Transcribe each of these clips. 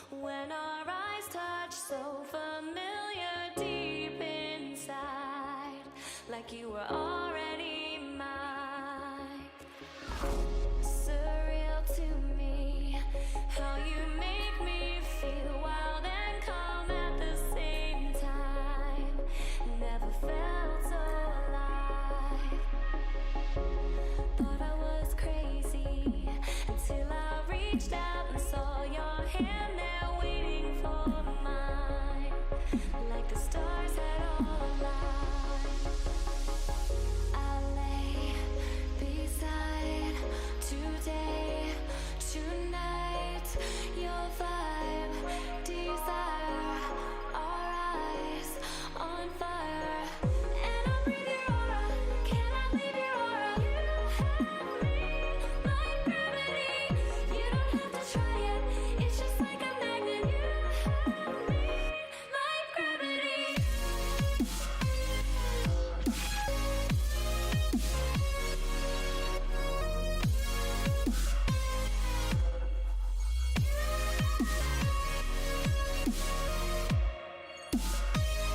When our eyes touch, so familiar deep inside, like you were already mine. Surreal to me, how you make me feel wild and calm at the same time. Never felt so alive. Thought I was crazy until I reached out and saw your hand there waiting for mine, like the stars had all aligned. I lay beside today, tonight, your vibe, desire, our eyes on fire. And I breathe your aura, cannot leave your aura. You have me like gravity. You don't have to try it, it's just like a magnet. You have me like gravity. You have me like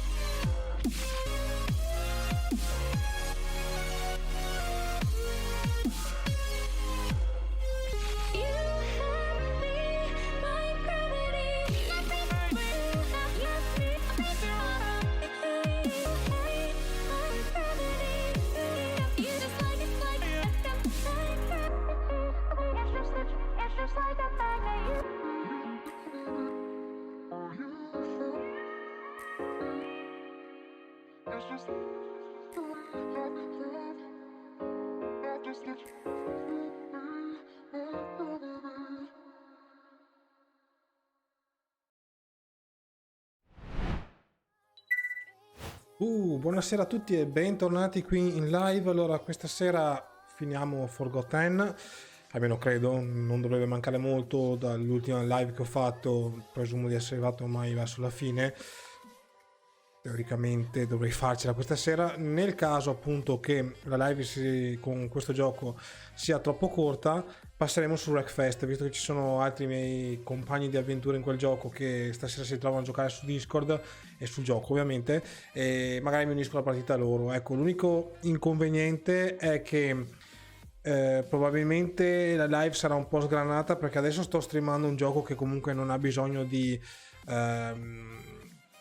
gravity. You just like it's like it's just like a magnet. Buonasera a tutti e bentornati qui in live. Allora, questa sera finiamo Forgotton, almeno credo, non dovrebbe mancare molto dall'ultima live che ho fatto, presumo di essere arrivato ormai verso la fine. Teoricamente dovrei farcela questa sera. Nel caso appunto che la live con questo gioco sia troppo corta, passeremo su Wreckfest, visto che ci sono altri miei compagni di avventura in quel gioco che stasera si trovano a giocare su Discord e sul gioco ovviamente, e magari mi unisco alla partita loro. Ecco, l'unico inconveniente è che probabilmente la live sarà un po' sgranata, perché adesso sto streamando un gioco che comunque non ha bisogno di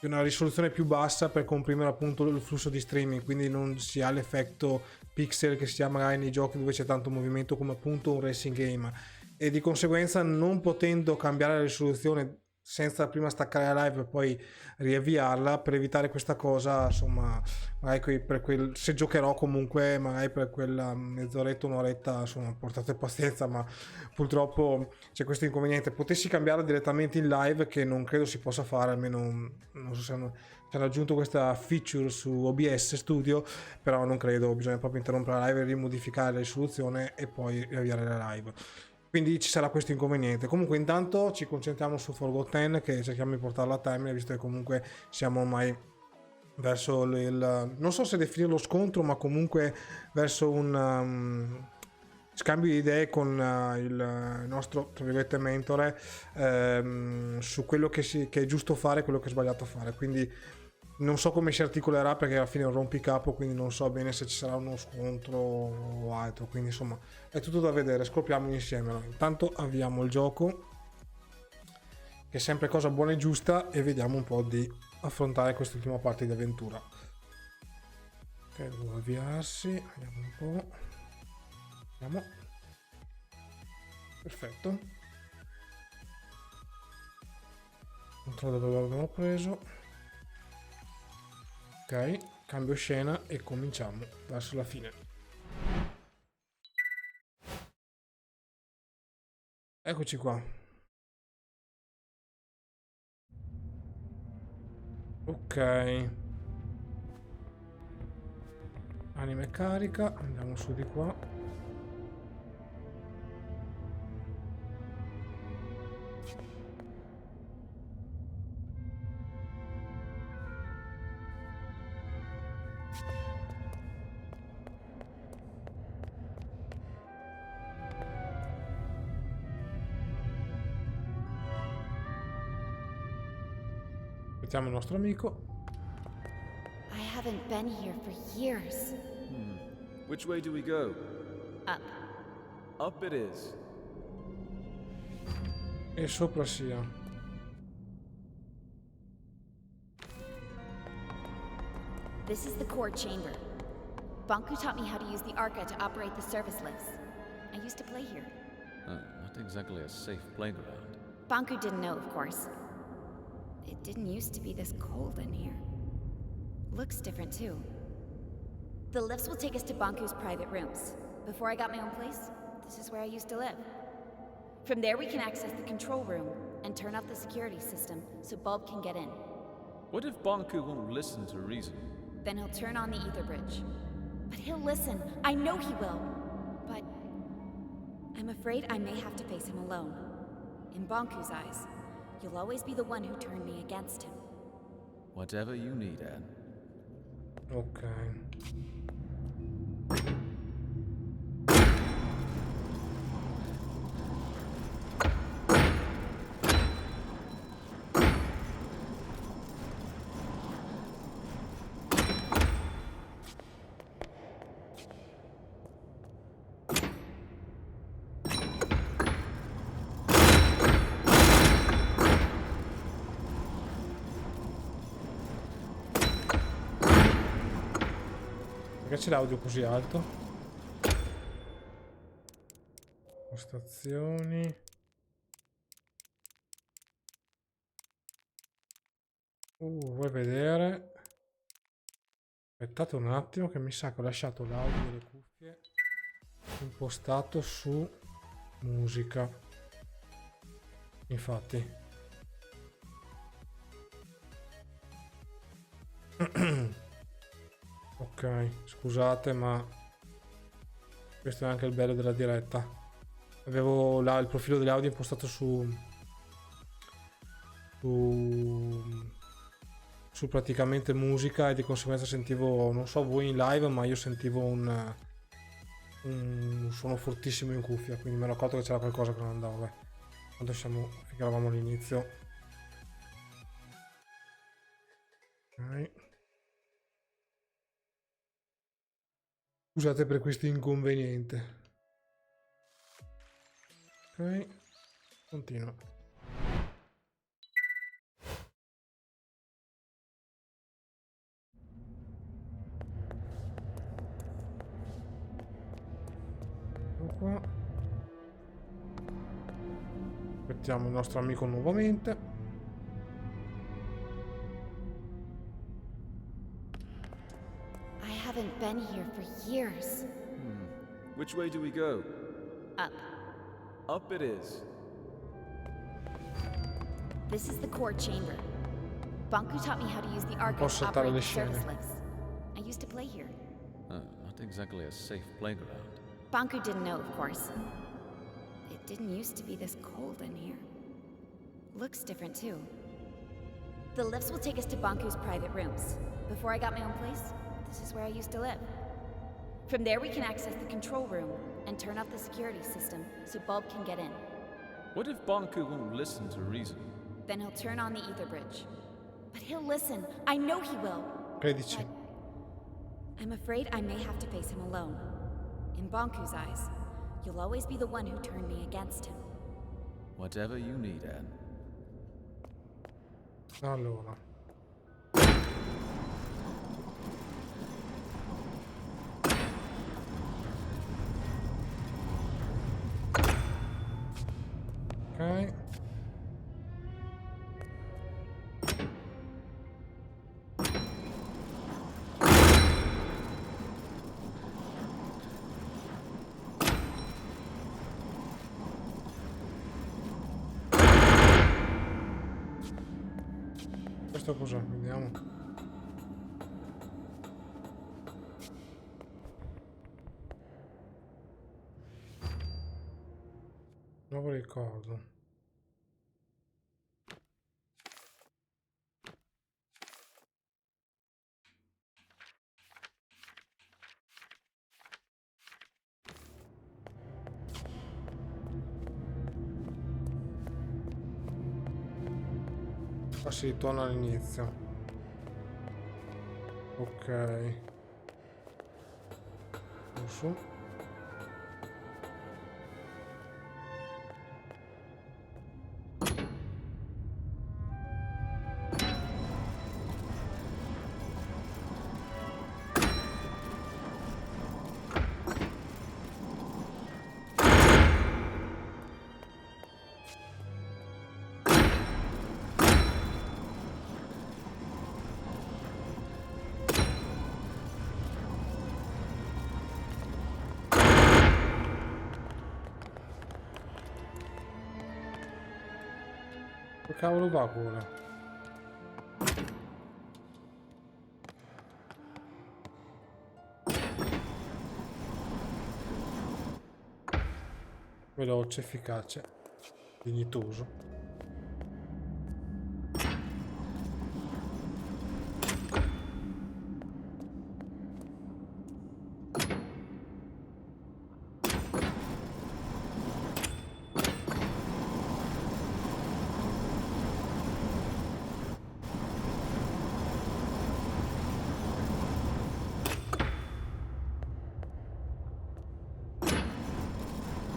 una risoluzione più bassa per comprimere appunto il flusso di streaming, quindi non si ha l'effetto pixel che si ha magari nei giochi dove c'è tanto movimento come appunto un racing game, e di conseguenza, non potendo cambiare la risoluzione senza prima staccare la live e poi riavviarla, per evitare questa cosa, insomma, magari se giocherò comunque magari per quella mezz'oretta, un'oretta, insomma, portate pazienza, ma purtroppo c'è questo inconveniente. Potessi cambiare direttamente in live, che non credo si possa fare, almeno non so se hanno aggiunto questa feature su OBS Studio, però non credo, bisogna proprio interrompere la live, rimodificare la risoluzione e poi riavviare la live. Quindi ci sarà questo inconveniente. Comunque intanto ci concentriamo su Forgotton, che cerchiamo di portarlo a termine, visto che comunque siamo ormai verso non so se definirlo scontro, ma comunque verso un scambio di idee con il nostro, tra virgolette, mentore su quello che è giusto fare e quello che è sbagliato fare. Quindi non so come si articolerà, perché alla fine è un rompicapo, quindi non so bene se ci sarà uno scontro o altro, quindi insomma è tutto da vedere, scopriamo insieme. Intanto avviamo il gioco che è sempre cosa buona e giusta, e vediamo un po' di affrontare quest'ultima parte di avventura. Ok, devo avviarsi, vediamo un po'. Vediamo. Perfetto. Controllo dove l'abbiamo preso. Ok, cambio scena e cominciamo verso la fine. Eccoci qua. Ok. Anime carica, andiamo su di qua. Aspettiamo il nostro amico. I haven't been here for years. Which way do we go? Up. Up it is. E sopra sia. This is the core chamber. Banku taught me how to use the Arca to operate the service lifts. I used to play here. Not exactly a safe playground. Banku didn't know, of course. It didn't used to be this cold in here. Looks different, too. The lifts will take us to Banku's private rooms. Before I got my own place, this is where I used to live. From there, we can access the control room and turn off the security system so Bulb can get in. What if Banku won't listen to reason? Then he'll turn on the ether bridge. But he'll listen. I know he will. But I'm afraid I may have to face him alone. In Banku's eyes, you'll always be the one who turned me against him. Whatever you need, Anne. Ok. Perché c'è l'audio così alto? Postazioni. Vuoi vedere? Aspettate un attimo che mi sa che ho lasciato l'audio delle cuffie impostato su musica. Infatti. Ok, scusate, ma questo è anche il bello della diretta. Avevo il profilo dell'audio impostato su praticamente musica, e di conseguenza sentivo, non so voi in live, ma io sentivo un suono fortissimo in cuffia, quindi mi ero accorto che c'era qualcosa che non andava. Beh, quando finché eravamo all'inizio. Ok. Scusate per questo inconveniente. Ok, continua. Ecco qua. Aspettiamo il nostro amico nuovamente. I haven't been here for years. Which way do we go? Up. Up it is. This is the core chamber. Banku taught me how to use the Arca Posso to operate the saltare le service scene. lifts. I used to play here. Not exactly a safe playground. Banku didn't know, of course. It didn't used to be this cold in here. Looks different, too. The lifts will take us to Banku's private rooms. Before I got my own place, this is where I used to live. From there, we can access the control room and turn off the security system so Bulb can get in. What if Banku won't listen to reason? Then he'll turn on the ether bridge. But he'll listen. I know he will. 13. I'm afraid I may have to face him alone. In Banku's eyes, you'll always be the one who turned me against him. Whatever you need, Anne. Allora. Ok. Questo cos'è? Vediamo. Nuovo ricordo. Qua si ritorna all'inizio. Ok. Su. Che cavolo va quello? Veloce, efficace, dignitoso.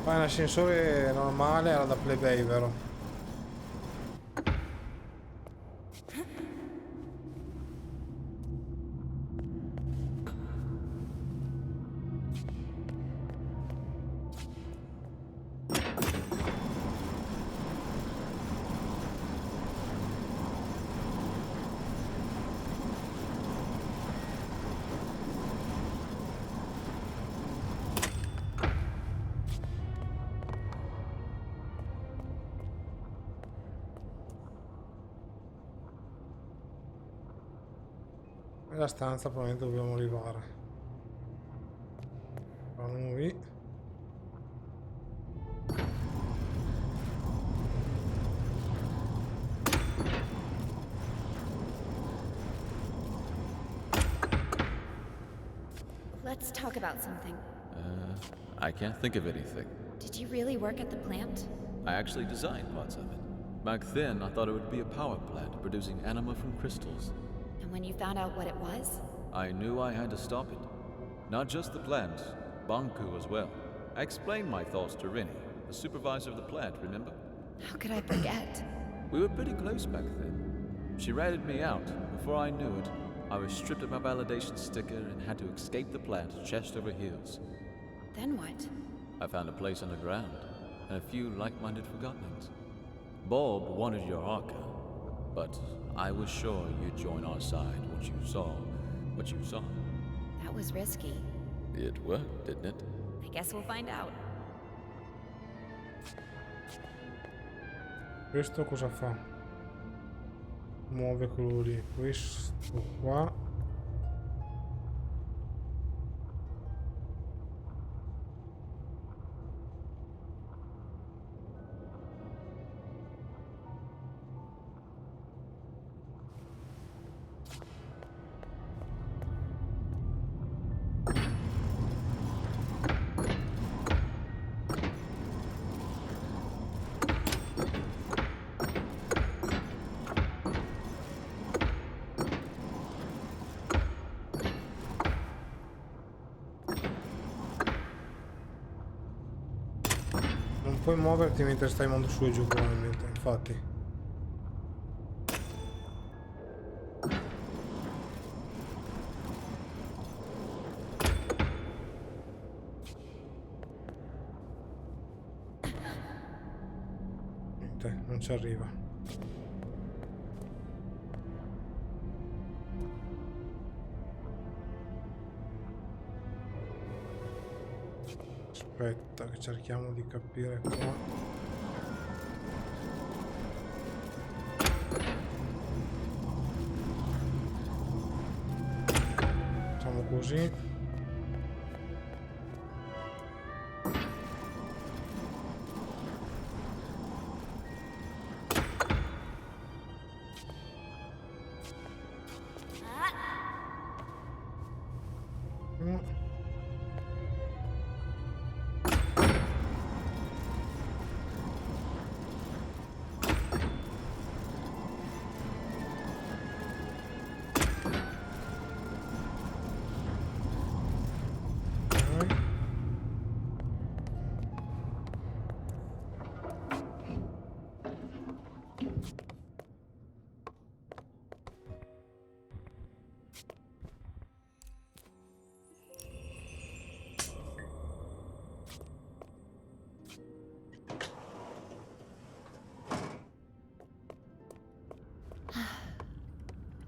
Ma un ascensore normale era da plebei, vero? Nella stanza probabilmente dobbiamo arrivare. Qui. Let's talk about something. I can't think of anything. Did you really work at the plant? I actually designed parts of it. Back then, I thought it would be a power plant producing anima from crystals. And when you found out what it was? I knew I had to stop it. Not just the plant, Banku as well. I explained my thoughts to Rini, the supervisor of the plant, remember? How could I forget? We were pretty close back then. She ratted me out. Before I knew it, I was stripped of my validation sticker and had to escape the plant chest over heels. Then what? I found a place underground, and a few like-minded Forgottonings. Bob wanted your Arca, but I was sure you'd join our side once you saw what you saw. That was risky. It worked, didn't it? I guess we'll find out. Questo cosa fa? Muove quello lì. Questo qua. Non puoi muoverti mentre stai andando su e giù probabilmente, infatti. niente, non ci arriva. Aspetta che cerchiamo di capire qua. Facciamo così. Mm.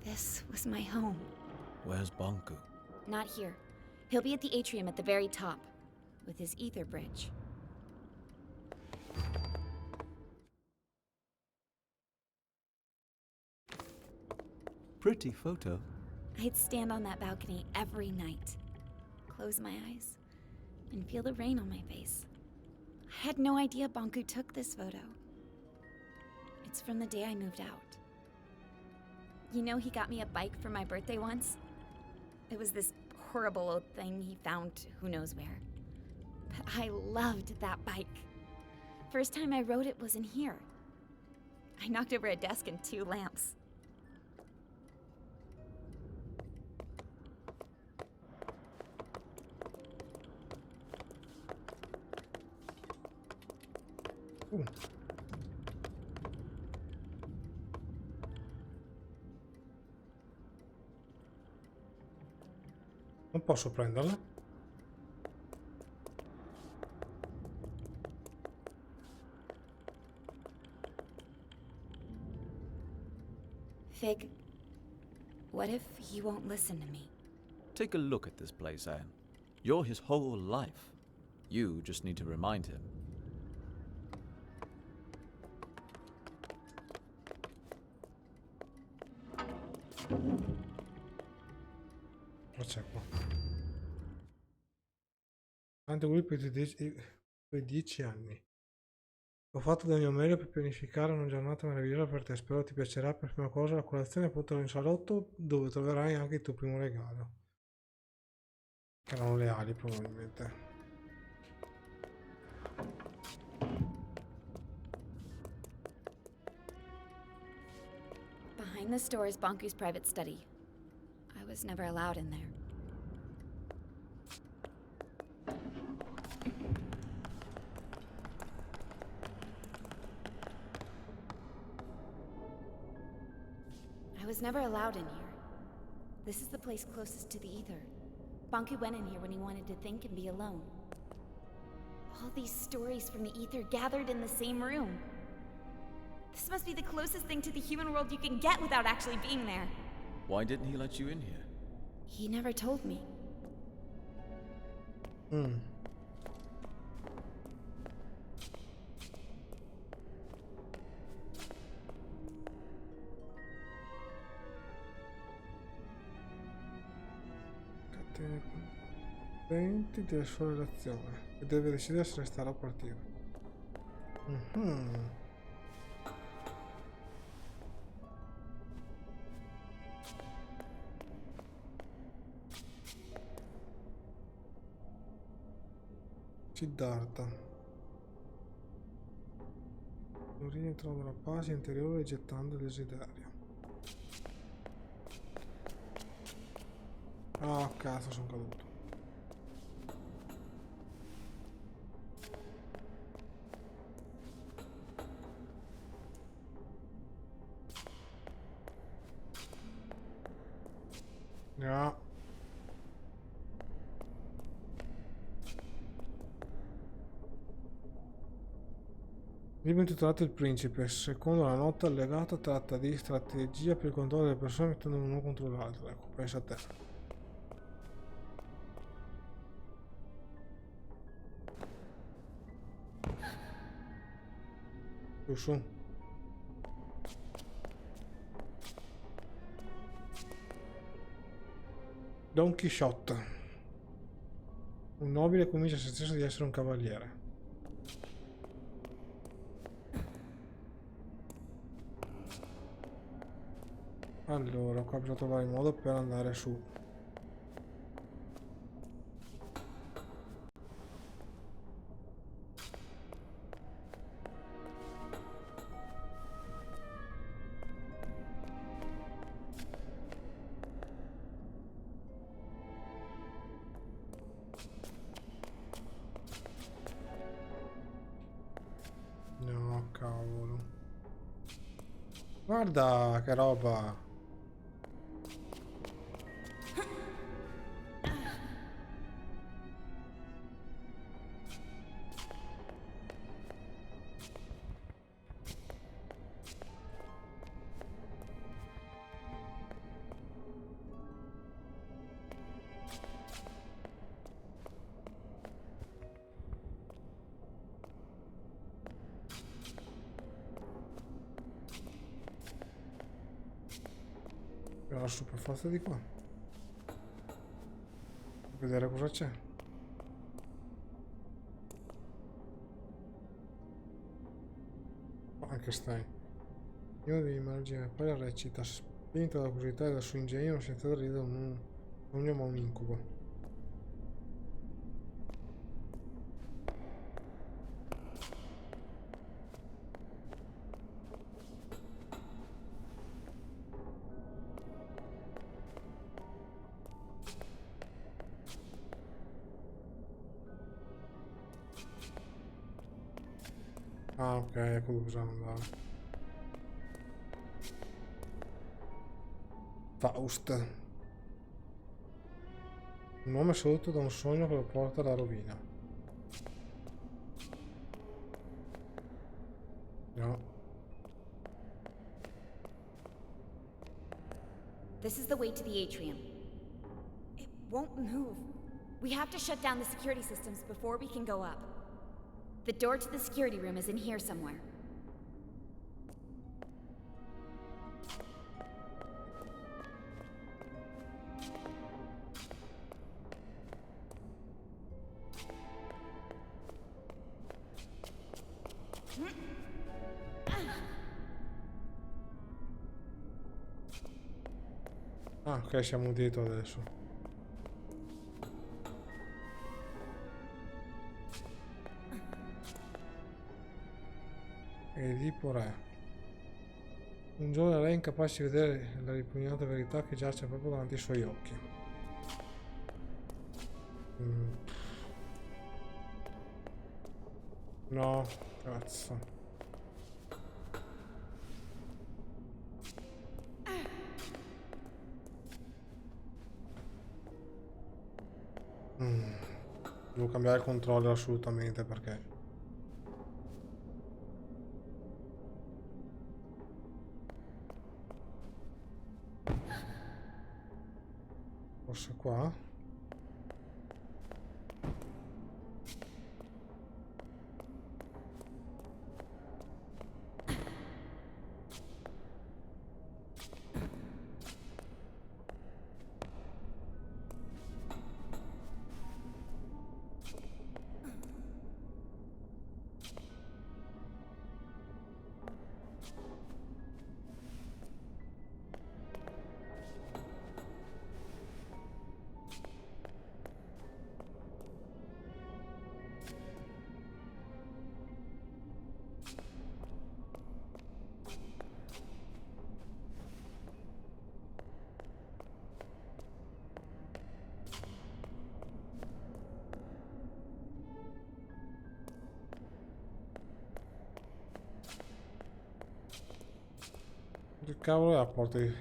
This was my home. Where's Bonku? Not here. He'll be at the atrium at the very top, with his ether bridge. Pretty photo. I'd stand on that balcony every night, close my eyes, and feel the rain on my face. I had no idea Bonku took this photo. It's from the day I moved out. You know, he got me a bike for my birthday once? It was this horrible old thing he found who knows where. But I loved that bike. First time I rode it was in here. I knocked over a desk and 2 lamps. Non posso prenderla? Fig, what if he won't listen to me? Take a look at this place, Anne. You're his whole life. You just need to remind him. Cosa c'è qua? Durante quei 10 anni. Ho fatto del mio meglio per pianificare una giornata meravigliosa per te. Spero ti piacerà. Per prima cosa la colazione, poi torno in salotto dove troverai anche il tuo primo regalo. Che erano le ali probabilmente. Behind this door is Bonku's private study. I was never allowed in there. I was never allowed in here. This is the place closest to the ether. Bonku went in here when he wanted to think and be alone. All these stories from the ether gathered in the same room. This must be the closest thing to the human world you can get without actually being there. Why didn't he let you in here? He never told me. Catene contenti della sua relazione. E deve decidere se restare o partire. Siddhartha. L'origine trova la pace interiore gettando il desiderio. Ah, cazzo, sono caduto. No. Libro intitolato Il Principe, secondo la nota allegata tratta di strategia per il controllo delle persone mettendo uno contro l'altro. Ecco, pensa a te. Su. Don Quixote. Un nobile convince se stesso di essere un cavaliere. Allora, qua bisogna trovare il modo per andare su. No, cavolo. Guarda che roba. Però su per forza di qua. Vedere cosa c'è. Anche stai. Io di immagine poi la recita, spinto dalla curiosità e dal suo ingegno, non si è da ridere un sogno ma un incubo. Ah, ok, ecco dove bisogna andare. Faust. Un uomo è sedotto da un sogno che lo porta alla rovina. No. This is the way to the atrium. It won't move. We have to shut down the security systems before we can go up. The door to the security room is in here somewhere. Ah, ok, siamo dietro adesso. Edipo Re. Un giorno lei è incapace di vedere la ripugnante verità che giace proprio davanti ai suoi occhi. No, cazzo. Devo cambiare il controller assolutamente perché... Forse qua? Che cavolo è la porta di...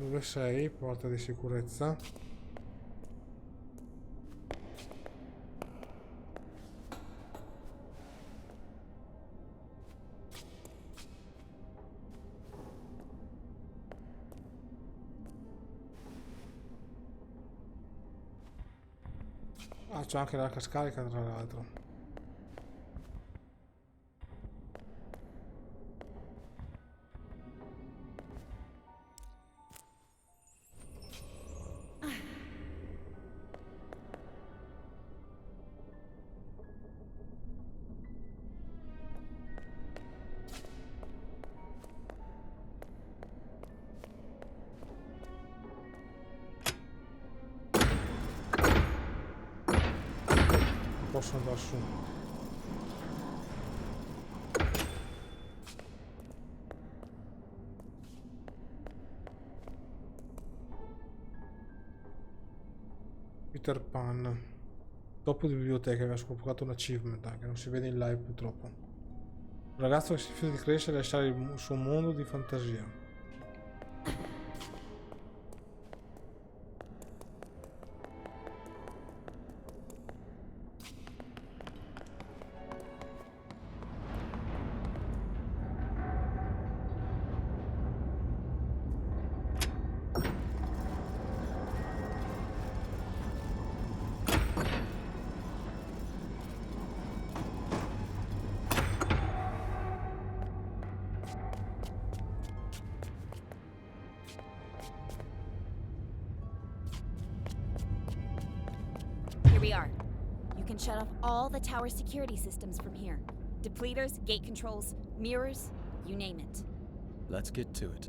Dove sei? Porta di sicurezza. Ah, c'è anche l'arca scarica tra l'altro. Non posso andare su. Peter Pan. Dopo di biblioteca aveva scoperto un achievement che non si vede in live purtroppo. Un ragazzo che si fiuta di crescere e lasciare il suo mondo di fantasia. Here we are. You can shut off all the tower security systems from here. Depleters, gate controls, mirrors, you name it. Let's get to it.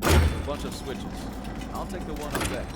A bunch of switches. I'll take the one up there.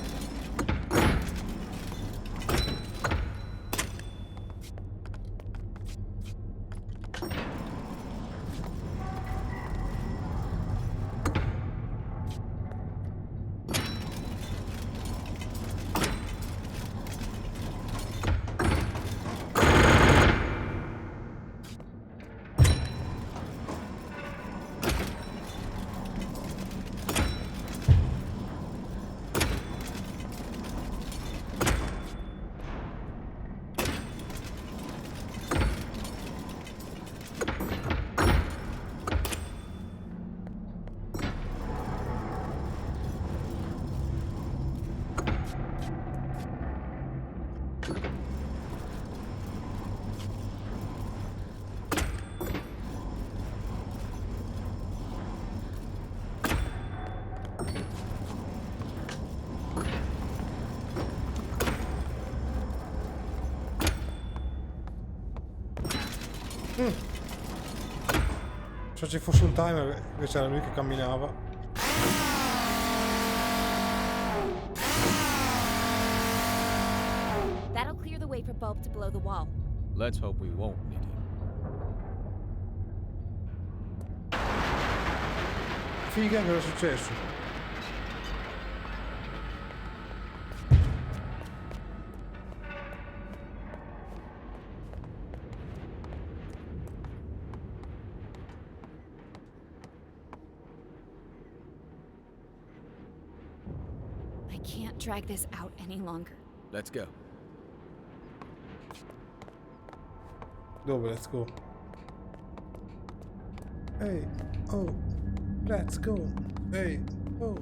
Se ci fosse un timer, invece era lui che camminava. That'll clear the way for Bulb to blow the wall. Let's hope we won't need him. Figa, cosa è successo? I can't drag this out any longer. Let's go. Dove? Let's go. Hey, oh, let's go. Hey, oh.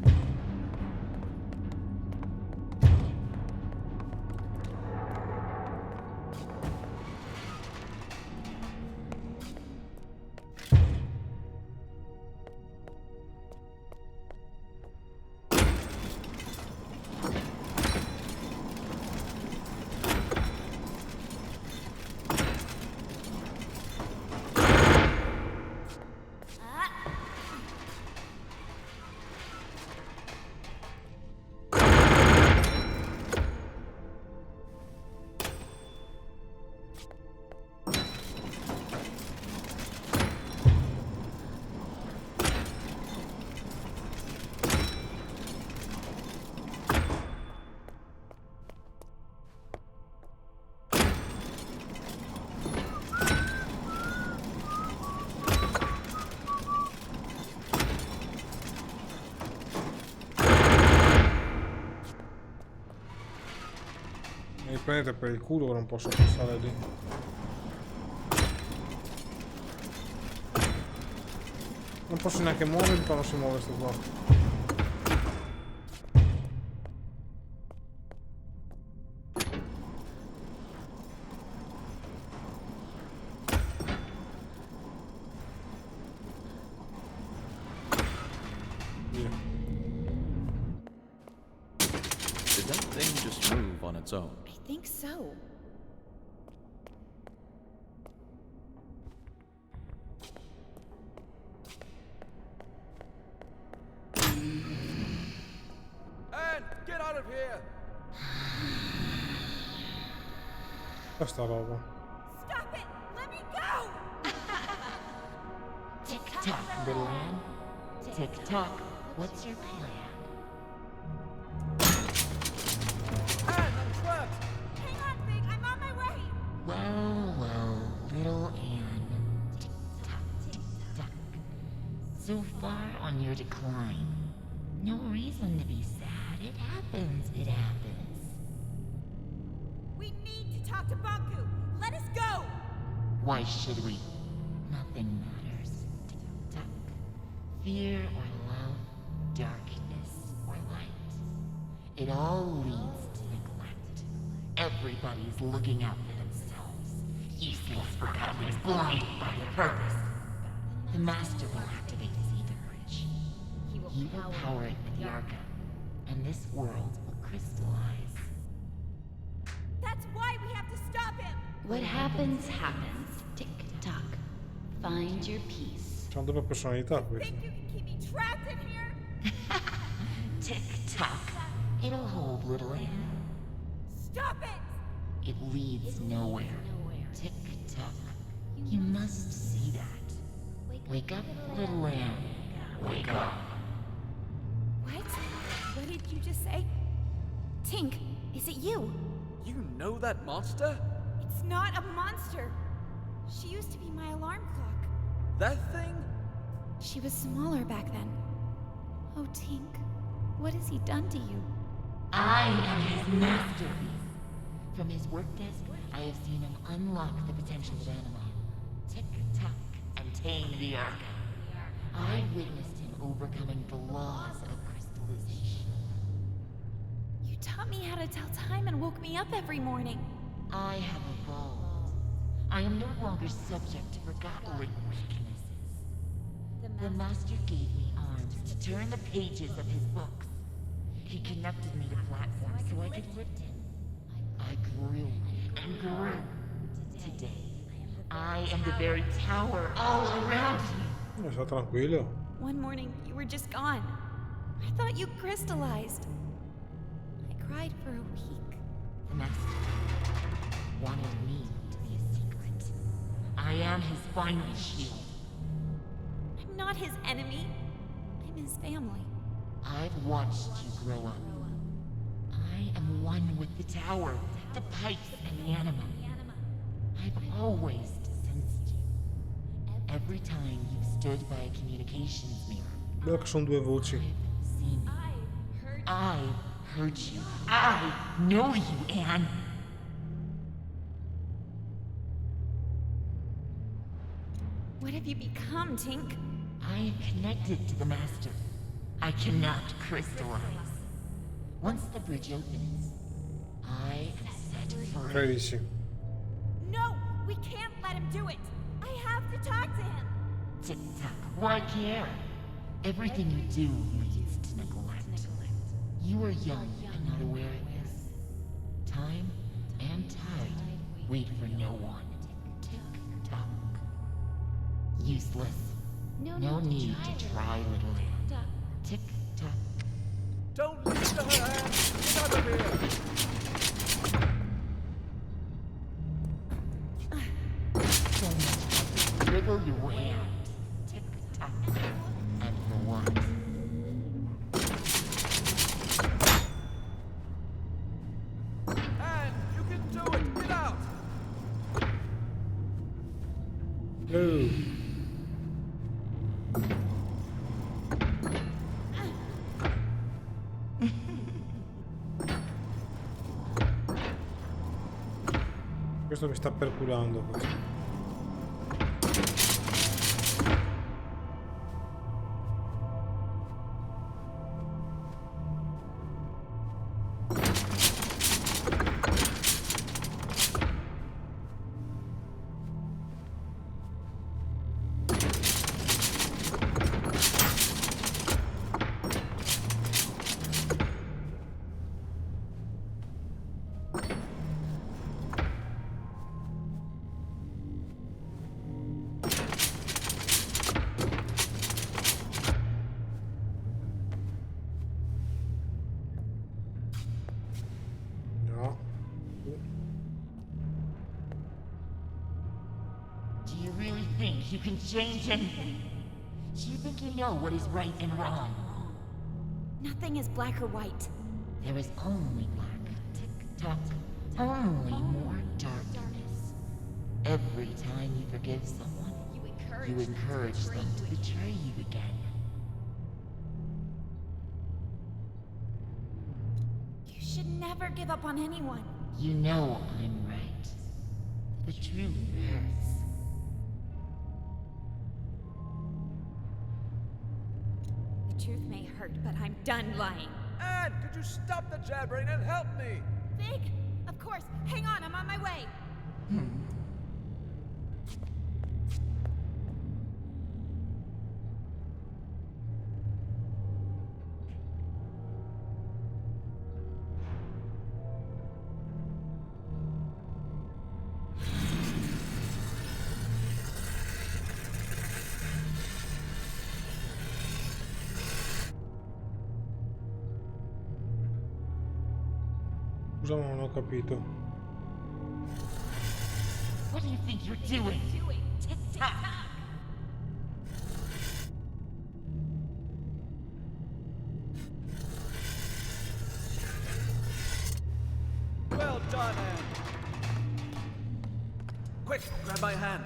Prendete per il culo che non posso passare lì. Non posso neanche muovermi quando si muove sto qua. Did that thing just move on its own? I think so. Anne, get out of here! Sta roba. Stop it! Let me go! Tick-tock, little Anne. Tick-tock, what's your plan? Anne, I'm trapped! Hang on, Big. I'm on my way. Well, little Anne. Tick-tock, tick-tock. So far on your decline. No reason to be sad. It happens, it happens. We need to talk to Banku. Let us go. Why should we? Nothing matters. Tick-tock. Fear or love, darkness or light. It all leads to neglect. Everybody's looking out for themselves. Useless forgotteners blinded by their purpose. The Master will activate his ether bridge. He will power it with the Arca, and this world will crystallize. That's why we have to stop him. What happens, happens. Tick-tock. Find your peace. C'hanno due personalità questi. Think you can keep me trapped in here? Tick-tock. It'll hold, little Anne. Stop it! It leads nowhere. Tick-tock. You must see that. Wake up, little Anne. Wake up. What? What did you just say? Tink, is it you? You know that monster? It's not a monster. She used to be my alarm clock. That thing? She was smaller back then. Oh, Tink, what has he done to you? I am his masterpiece. From his work desk, I have seen him unlock the potential of Anima. Tick-tock and tame the Arca. I witnessed him overcoming the laws of crystallization. You taught me how to tell time and woke me up every morning. I have evolved. I am no longer subject to forgotten weaknesses. The Master gave me arms to turn the pages of his books. He connected me to platforms so I could lift him. I grew and grew. Today, I am the very tower all around you. Sta tranquillo. One morning, you were just gone. I thought you crystallized. I cried for a week. The Master wanted me to be a secret. I am his final shield. I'm not his enemy. I'm his family. I've watched you grow up. I am one with the tower, the pipes, and the anima. I've always sensed you. Every time you've stood by a communications mirror, Bello che sono due voci. I've seen you. I heard I heard you. I know you, Anne. What have you become, Tink? I am connected to the Master. I cannot crystallize. Once the bridge opens, I am set free. Credici. No, we can't let him do it. I have to talk to him. Tick-tock, why care? Everything you do leads to neglect. You are young and not aware of this. Time and tide wait for no one. Tick-tock. Useless. No need to try, little Anne. Tick-tock. Don't listen to her, Anne! Get out of here! So much to wriggle your way out. Tick-tock. And for what? Anne, you can do it! Get out! Oh. Questo mi sta perculando. Questo. No. Do you really think you can change anything? Do you think you know what is right and wrong? Nothing is black or white. There is only black. Tick-tock. Only more darkness. Every time you forgive someone, you encourage them to betray you again. You should never give up on anyone. You know I'm right. The truth hurts. The truth may hurt, but I'm done lying. Anne, could you stop the jabbering and help me? Big? Of course. Hang on, I'm on my way. Scusa, ma non ho capito. What do you think you're doing? Tick-tock. Well done, Anne. Quick, grab my hand.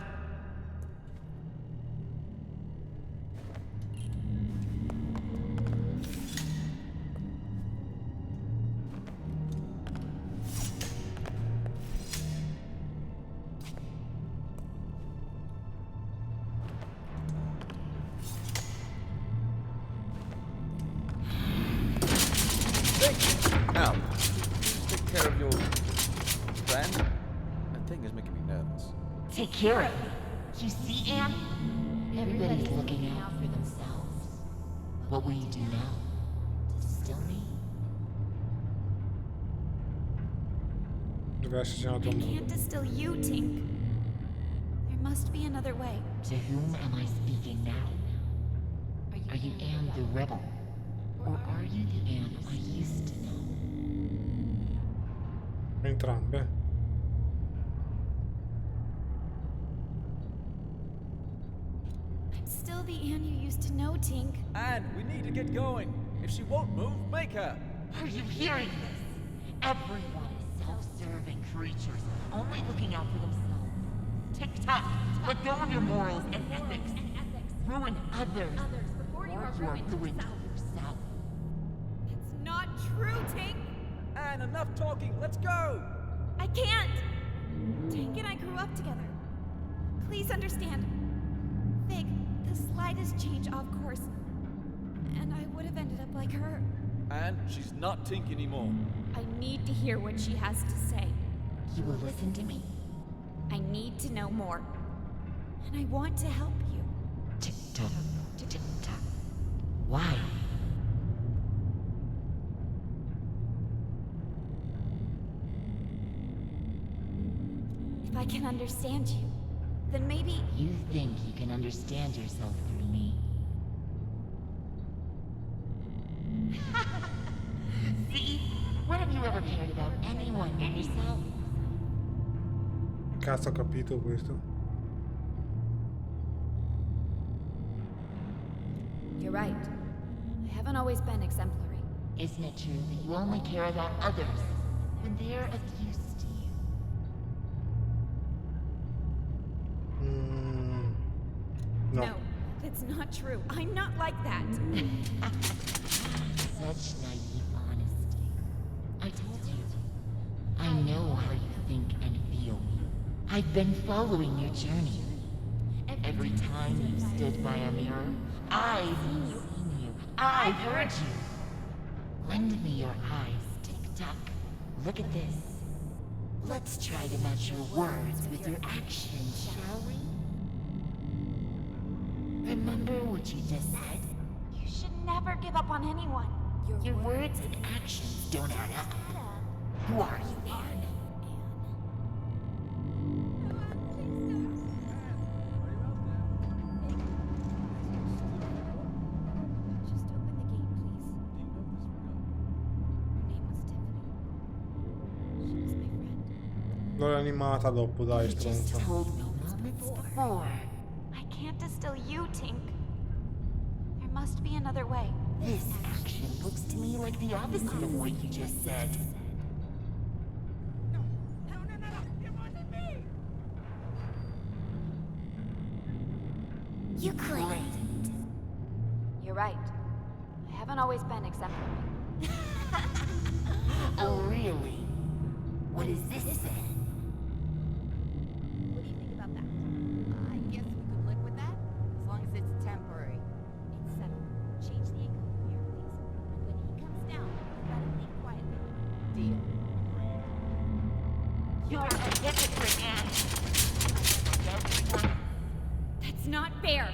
Now, please take care of your friend. That thing is making me nervous. Take care of me. You see, Anne? Everybody's looking out for themselves. What will you do now? Distill me? Deve esserci un altro I modo. can't distill you, Tink. There must be another way. To whom am I speaking now? Are you Anne the rebel? Or are you the Anne I used to know? Entrambe. I'm still the Anne you used to know, Tink. Anne, we need to get going. If she won't move, make her. Are you hearing this? Everyone is self-serving creatures, only looking out for themselves. Tick-tock, let go of your morals and ethics. Ruin others before you are ruined yourself. It's not true, Tink. Anne, enough talking. Let's go. I can't. Tink and I grew up together. Please understand. Fig, the slightest change off course, and I would have ended up like her. Anne, she's not Tink anymore. I need to hear what she has to say. You will listen to me. I need to know more. And I want to help you. Tick-tock, tick-tock. Why? If I can understand you, then maybe You think you can understand yourself through me. See? When have you ever cared about anyone but yourself? Cazzo, ho capito questo. you're right. I haven't always been exemplary. Isn't it true that you only care about others when they're of use to you? No. That's not true. I'm not like that. Such naive honesty. I told you. I know how you think and feel. I've been following your journey. Every time you've stood by a mirror, I've seen you. I've heard you. Lend me your eyes, Tick-Tock. Look at this. Let's try to match your words with your actions, shall we? Remember what you just said? You should never give up on anyone. Your words and actions don't add up. Who are you, Anne? Just open the gate, please. Her name was Tiffany. She was my friend. L'ho animata dopo, dai, You just stronza. told me moments before. I can't distill you, Tink. There must be another way. This action looks to me like the opposite of what you just said. You claimed. You're right. I haven't always been exemplary. Oh, really? What is this then? What do you think about that? I guess we could live with that, as long as it's temporary. It's settled. Change the angle here, please. And when he comes down, let him leave quietly. Deal. You're a hypocrite, Anne. That's not fair.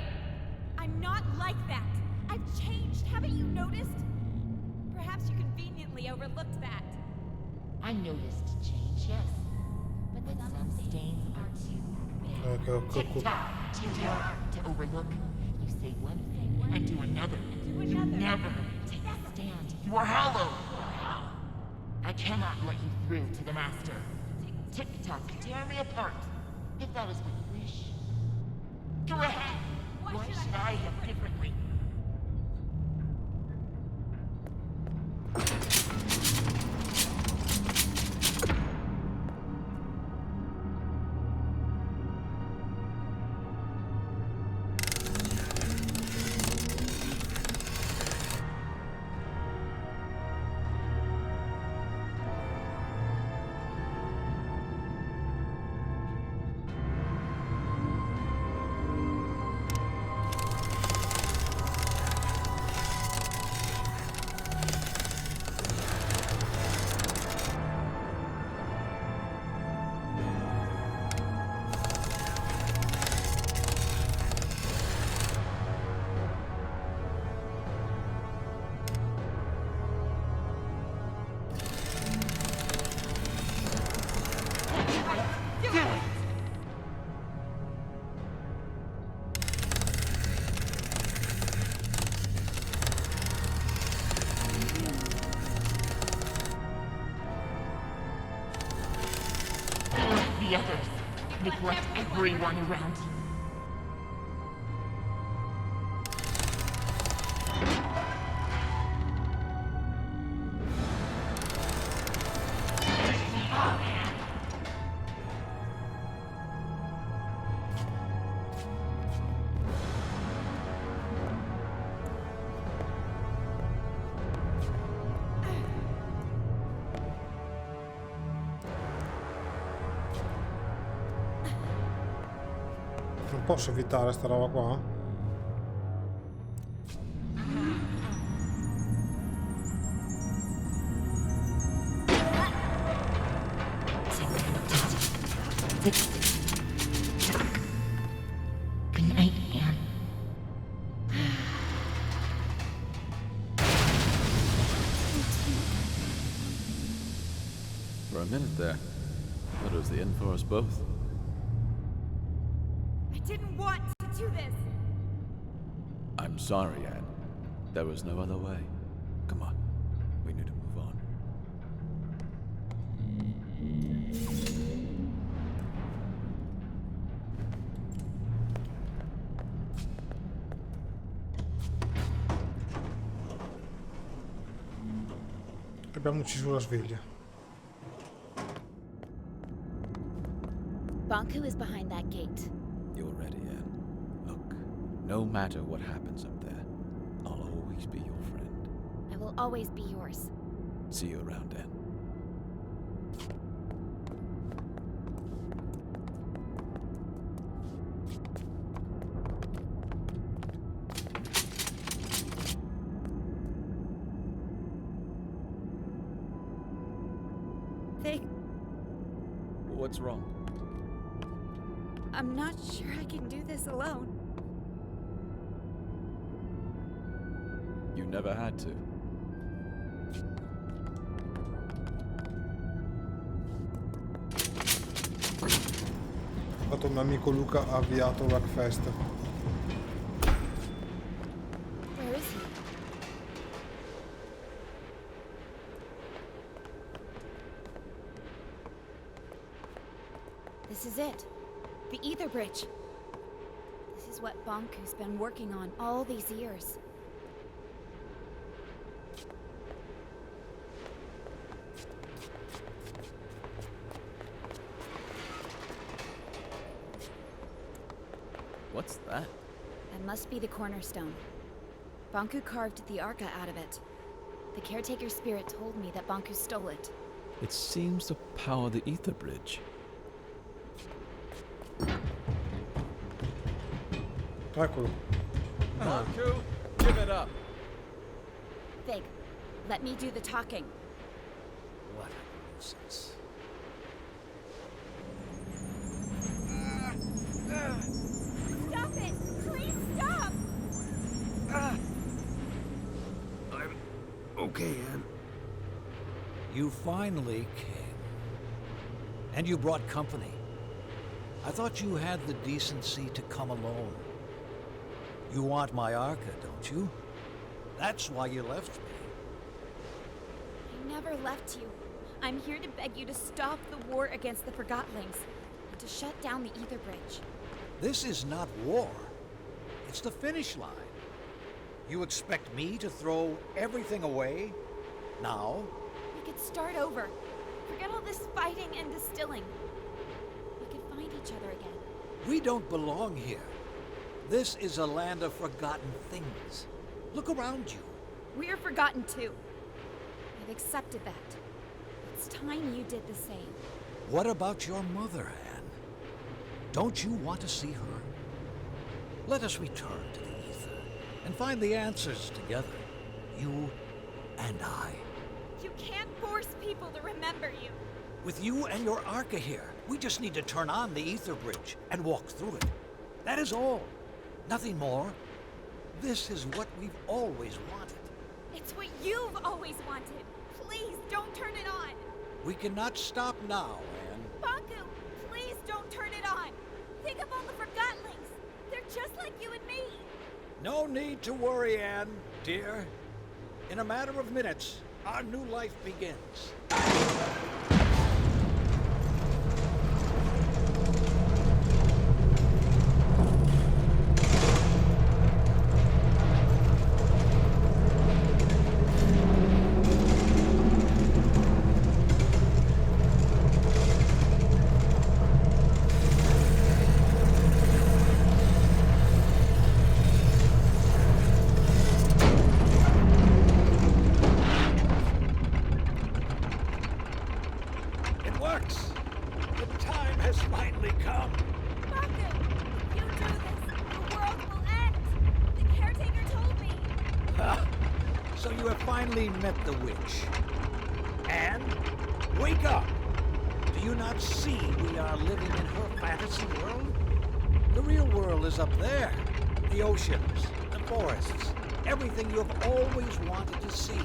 I'm not like that. I've changed. Haven't you noticed? Perhaps you conveniently overlooked that. I noticed change, yes. But some stains are too bad. Tick-tock, too hard to overlook. You say one thing and do another. You never take a stand. You are hollow. I cannot let you through to the master. Tick-tock, tear me apart, if that is what you wish. Go ahead. Why should I have differently? The others neglect everyone around you. Non posso evitare sta roba qua? Good night, Anne. For a minute there, I thought it was the end for us both. I didn't want to do this. I'm sorry, Anne. There was no other way. Come on. We need to move on. Abbiamo ucciso la sveglia. Bonku is behind that gate. You're ready, Anne. Look, no matter what happens up there, I'll always be your friend. I will always be yours. See you around, Anne. What's wrong? I'm not sure I can do this alone. You never had to. Infatti, mio amico Luca ha avviato Rockfest. Where is he? This is it. The Ether Bridge. This is what Banku's been working on all these years. What's that? That must be the cornerstone. Banku carved the Arca out of it. The caretaker spirit told me that Banku stole it. It seems to power the Ether Bridge. Eccolo. Banku, give it up. Fig, let me do the talking. What a nuisance. Stop it! Please stop! I'm okay, Anne. You finally came. And you brought company. I thought you had the decency to come alone. You want my Arca, don't you? That's why you left me. I never left you. I'm here to beg you to stop the war against the Forgottlings and to shut down the Ether Bridge. This is not war. It's the finish line. You expect me to throw everything away? Now? We could start over. Forget all this fighting and distilling. We could find each other again. We don't belong here. This is a land of forgotten things. Look around you. We're forgotten too. I've accepted that. It's time you did the same. What about your mother, Anne? Don't you want to see her? Let us return to the Ether and find the answers together. You and I. You can't force people to remember you. With you and your Arca here, we just need to turn on the Ether Bridge and walk through it. That is all. Nothing more. This is what we've always wanted. It's what you've always wanted. Please don't turn it on. We cannot stop now, Anne. Banku, please don't turn it on. Think of all the Forgottlings. They're just like you and me. No need to worry, Anne, dear. In a matter of minutes, our new life begins. It works! The time has finally come! Banku, if you do this, the world will end. The caretaker told me. Ha! So you have finally met the witch. Anne, wake up! Do you not see we are living in her fantasy world? The real world is up there. The oceans, the forests, everything you have always wanted to see.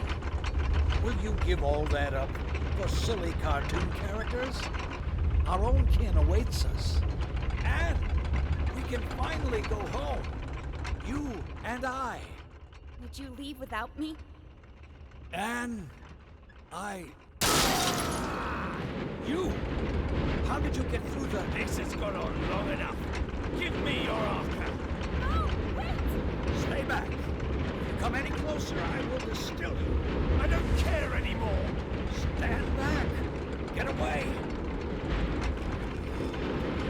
Will you give all that up for silly cartoon characters? Our own kin awaits us. And we can finally go home. You and I. Would you leave without me? And You! How did you get through the... This has gone on long enough. Give me your Arca. No, wait! Stay back. If you come any closer, I will distill you. I don't care anymore. Stand back. Get away.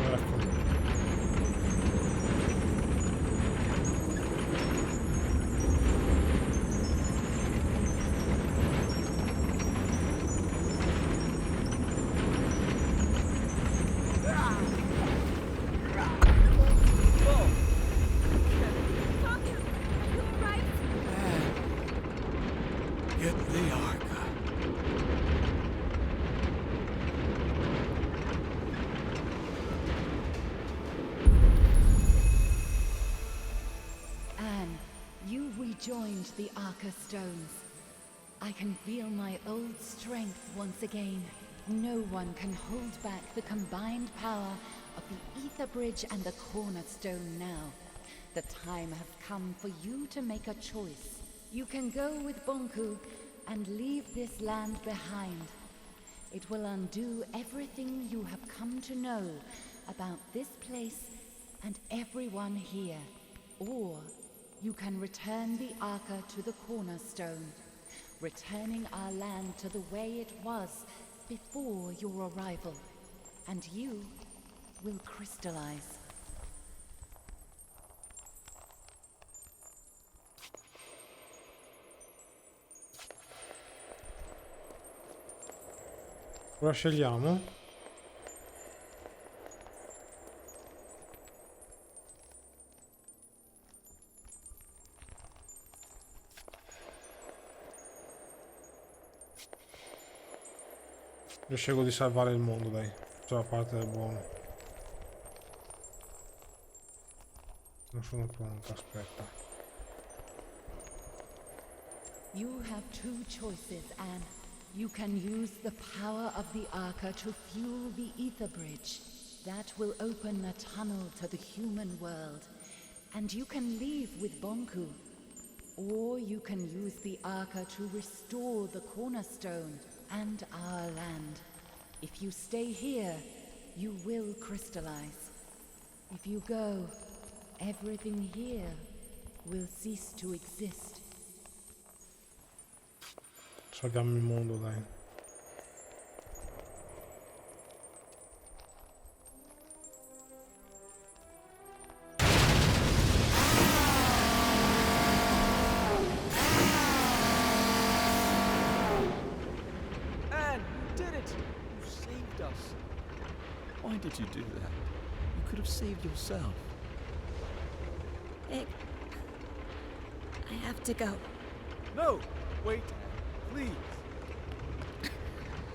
Ecco. Banku, are you alright? Get the Arca. the Arca stones. I can feel my old strength once again. No one can hold back the combined power of the Ether Bridge and the Cornerstone now. The time has come for you to make a choice. You can go with Bonku and leave this land behind. It will undo everything you have come to know about this place and everyone here. Or you can return the Arca to the Cornerstone, returning our land to the way it was before your arrival. And you will crystallize. Ora scegliamo. Io scelgo di salvare il mondo, dai. C'è la parte del buono. Non sono pronto, aspetta. You have two choices, Anne. You can use the power of the Arca to fuel the Ether Bridge. That will open a tunnel to the human world. And you can leave with Bonku. Or you can use the Arca to restore the Cornerstone and our land. If you stay here, you will crystallize. If you go, everything here will cease to exist. Salviamo il mondo, dai. Anne, you did it! You saved us. Why did you do that? You could have saved yourself. Big. I have to go. No! Wait, Anne, please.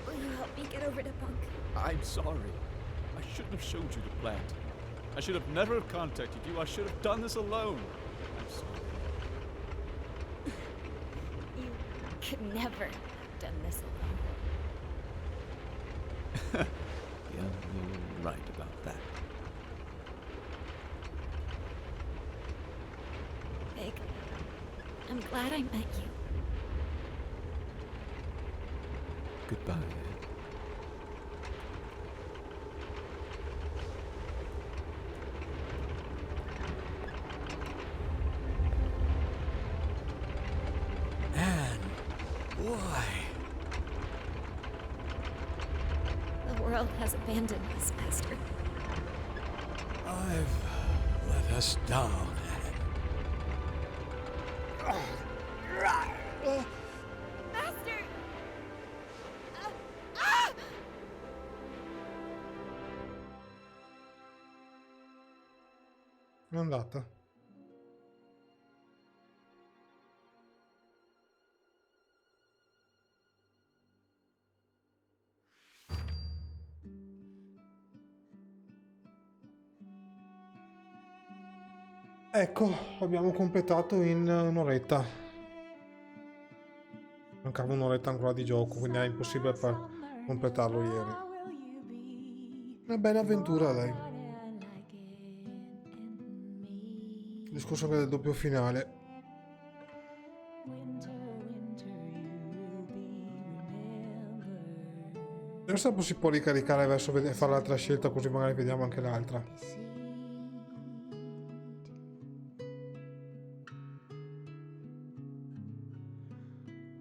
Will you help me get over to Bunk? I'm sorry. I shouldn't have showed you the plant. I should have never have contacted you. I should have done this alone. I'm sorry. You could never have done this alone. Yeah, you're right about that. Big. I'm glad I met you. Goodbye. Anne, why? The world has abandoned us, Master. I've let us down, Master! È andata. Ecco, abbiamo completato in un'oretta. Mancava un'oretta ancora di gioco, quindi è impossibile per completarlo ieri. Una bella avventura, dai. Il discorso anche del doppio finale. Adesso si può ricaricare verso fare l'altra scelta, così magari vediamo anche l'altra.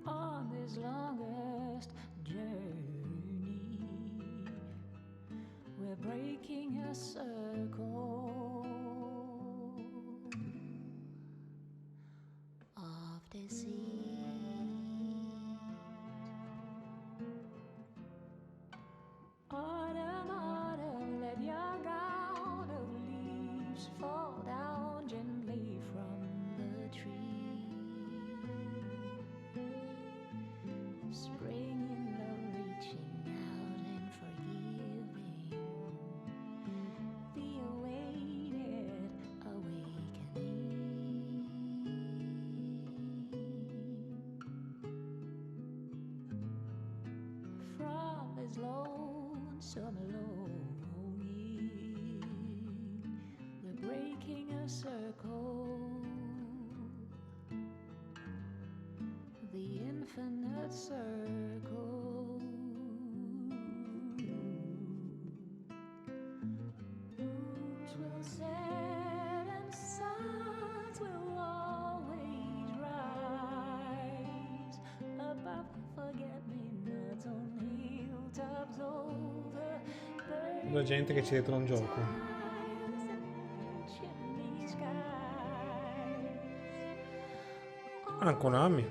On this longest journey, we're breaking a circle of deceit. Autumn, autumn, let your gown of leaves fall down gently from the tree. Spring in love reaching out and forgiving the away is lonesome longing. We're breaking a circle, the infinite circle. Moons will set and suns will always rise above forget-me-nots on hilltops over La gente che ci dietro un gioco. chimney skies. Ah, Konami.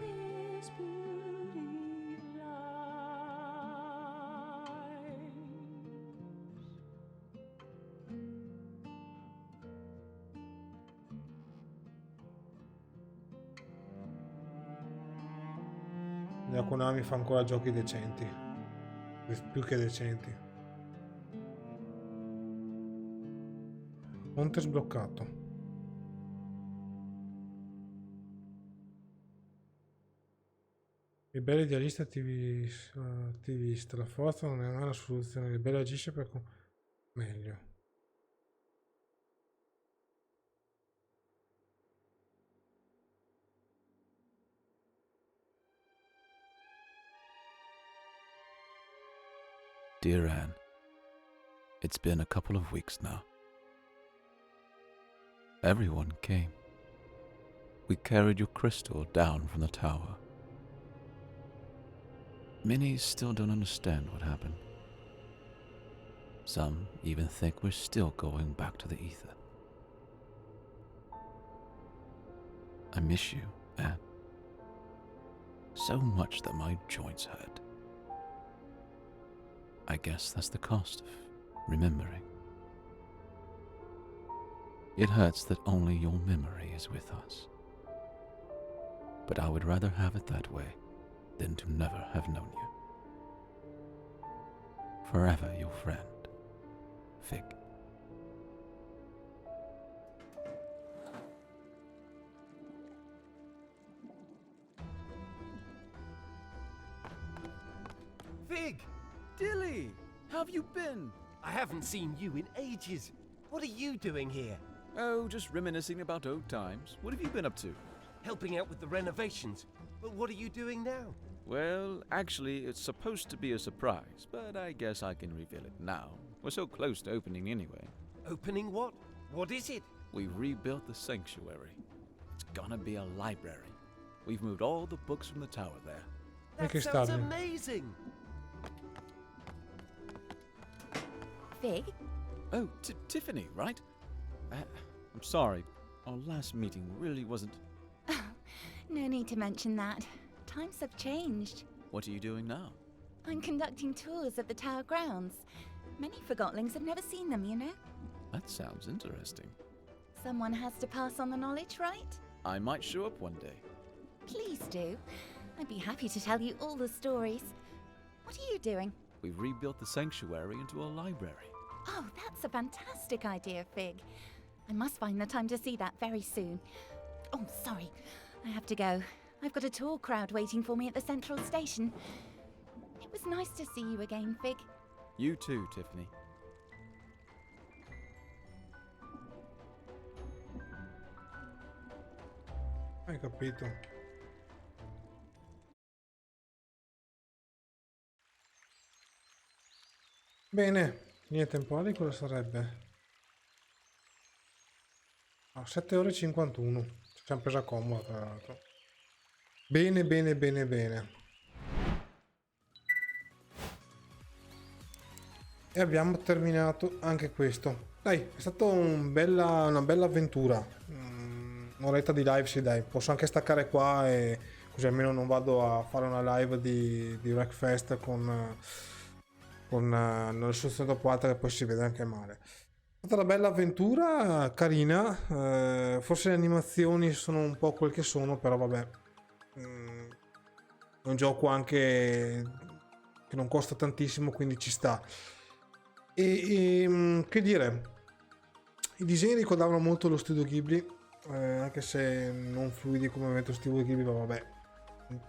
This beauty lies. La Konami fa ancora giochi decenti. Più che decenti. Ponte sbloccato. Ribelle idealista attivista. La forza non è mai la soluzione. Il ribelle agisce per meglio. Dear Anne, it's been a couple of weeks now. Everyone came. We carried your crystal down from the tower. Many still don't understand what happened. Some even think we're still going back to the ether. I miss you, Anne. So much that my joints hurt. I guess that's the cost of remembering. It hurts that only your memory is with us. But I would rather have it that way than to never have known you. Forever your friend, Fig. Fig! Dilly, how have you been? I haven't seen you in ages. What are you doing here? Oh, just reminiscing about old times. What have you been up to? Helping out with the renovations. But what are you doing now? Well, actually, it's supposed to be a surprise, but I guess I can reveal it now. We're so close to opening anyway. Opening what? What is it? We've rebuilt the sanctuary. It's gonna be a library. We've moved all the books from the tower there. That sounds amazing! Fig? Oh, Tiffany, right? I'm sorry. Our last meeting really wasn't... No need to mention that. Times have changed. What are you doing now? I'm conducting tours of the tower grounds. Many Forgotlings have never seen them, you know? That sounds interesting. Someone has to pass on the knowledge, right? I might show up one day. Please do. I'd be happy to tell you all the stories. What are you doing? We've rebuilt the sanctuary into a library. Oh, that's a fantastic idea, Fig. I must find the time to see that very soon. Oh, sorry. I have to go. I've got a tour crowd waiting for me at the central station. It was nice to see you again, Fig. You too, Tiffany. Hai capito? Bene, linea temporale cosa sarebbe? No, 7 ore e 51. Ci siamo presa comoda, tra l'altro. Bene, bene, bene, bene. E abbiamo terminato anche questo. Dai, è stata una bella avventura. Un'oretta di live, sì dai. Posso anche staccare qua e così almeno non vado a fare una live di Wreckfest con la risoluzione troppo alta che poi si vede anche male. È stata una bella avventura, carina. Forse le animazioni sono un po' quel che sono, però vabbè. È un gioco anche che non costa tantissimo, quindi ci sta. E che dire, i disegni ricordavano molto lo studio Ghibli, anche se non fluidi come evento studio Ghibli, ma vabbè,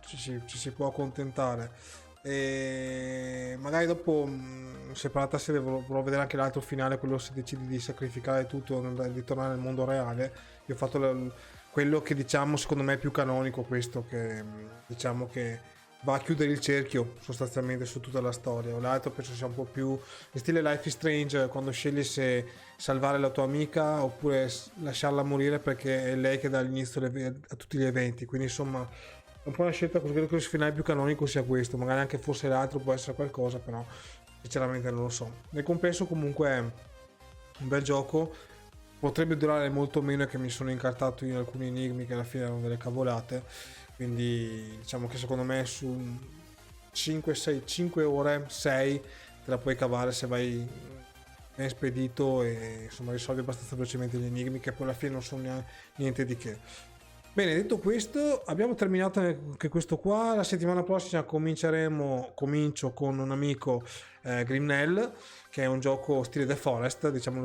ci si può accontentare. E magari magari dopo separata serie vorrò vedere anche l'altro finale, quello se decidi di sacrificare tutto e di tornare nel mondo reale. Io ho fatto quello che diciamo secondo me è più canonico, questo che diciamo che va a chiudere il cerchio sostanzialmente su tutta la storia. L'altro penso sia un po' più in stile Life is Strange, quando scegli se salvare la tua amica oppure lasciarla morire, perché è lei che dà l'inizio a tutti gli eventi. Quindi insomma è un po' una scelta, così credo che il finale più canonico sia questo. Magari anche forse l'altro può essere qualcosa, però sinceramente non lo so. Nel compenso comunque è un bel gioco, potrebbe durare molto meno, che mi sono incartato in alcuni enigmi che alla fine erano delle cavolate. Quindi diciamo che secondo me su 5 ore 6 te la puoi cavare se vai ben spedito e insomma risolvi abbastanza velocemente gli enigmi, che poi alla fine non sono niente di che. Bene, detto questo, abbiamo terminato anche questo qua. La settimana prossima comincio con un amico Grimnell, che è un gioco stile The Forest, diciamo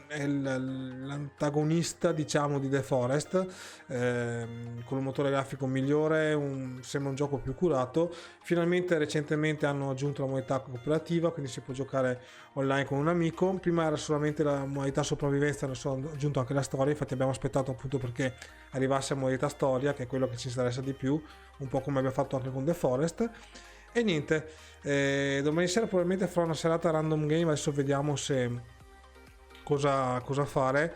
è l'antagonista diciamo di The Forest, con un motore grafico migliore, sembra un gioco più curato. Finalmente recentemente hanno aggiunto la modalità cooperativa, quindi si può giocare online con un amico. Prima era solamente la modalità sopravvivenza, adesso hanno aggiunto anche la storia, infatti abbiamo aspettato appunto perché arrivasse a modalità storia, che è quello che ci interessa di più, un po' come abbiamo fatto anche con The Forest. E niente, domani sera probabilmente farò una serata random game, adesso vediamo cosa fare.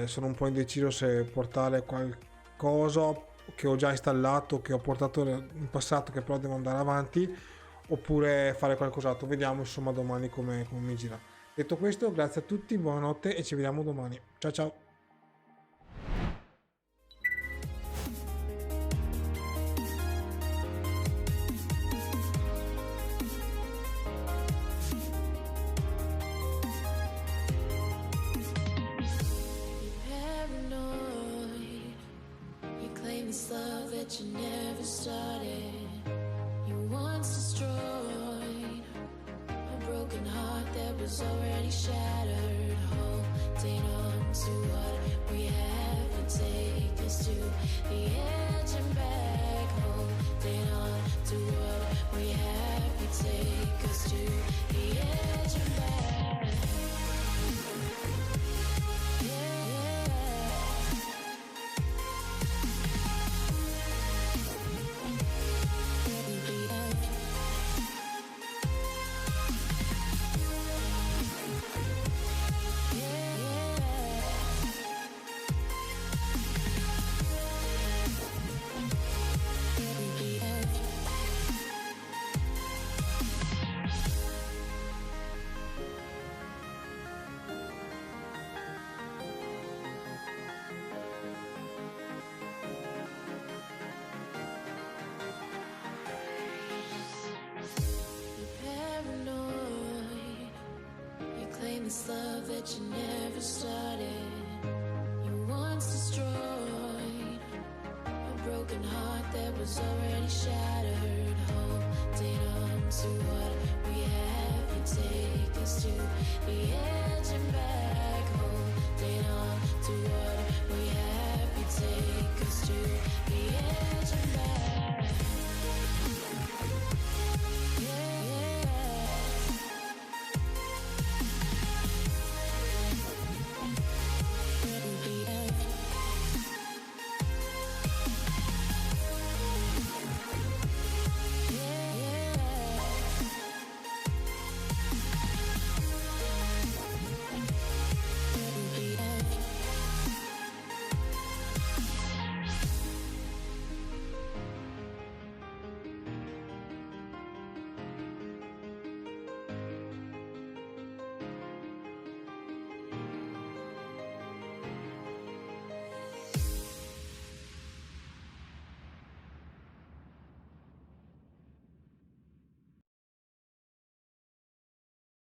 Sono un po' indeciso se portare qualcosa che ho già installato, che ho portato in passato, che però devo andare avanti, oppure fare qualcos'altro. Vediamo insomma domani come mi gira. Detto questo, grazie a tutti, buonanotte e ci vediamo domani. Ciao ciao. This love that you never started, you once destroyed a broken heart that was already shattered. Holding on to what we have and take us to the edge and back. Holding on to what we have and take us to the edge and back. This love that you never started, you once destroyed a broken heart that was already shattered. Holding on to what we have and take us to the end.